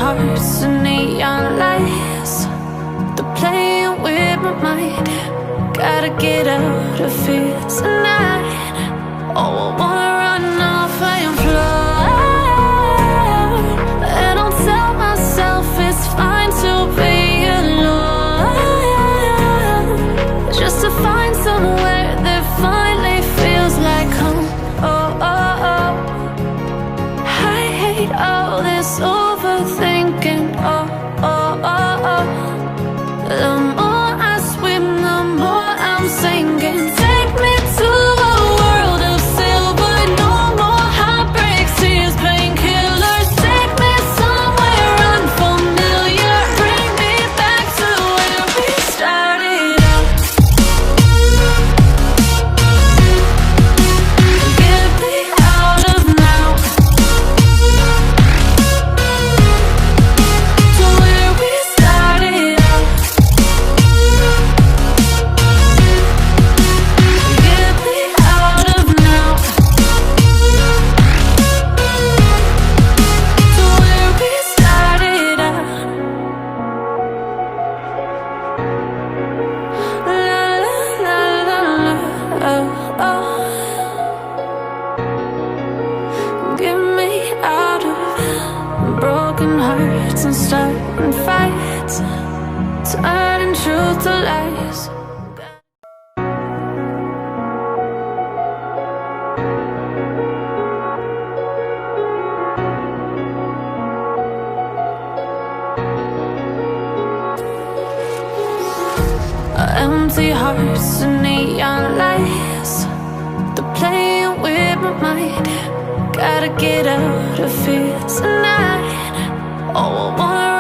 hearts and neon lights, they're playing with my mind. Gotta get out of here tonight. Oh, I wanna run off and fly, and I'll tell myself it's fine to be alone, just to find somewhere that finally feels like home. Oh, oh, oh. I hate all this overthinking. Oh, oh, oh, oh. The more I swim, the more I'm sinking. Take me to a world of silver, no more heartbreaks, tears, painkillers. Take me somewhere unfamiliar, bring me back to where we started out. Get me out of now, to where we started out. Get me out of now, to where we started out. La la la la la, oh, oh. Get me out of broken hearts and starting fights, turning truth to lies. Empty hearts and neon lights, they're playing with my mind. Gotta get out of here tonight. Oh, I wanna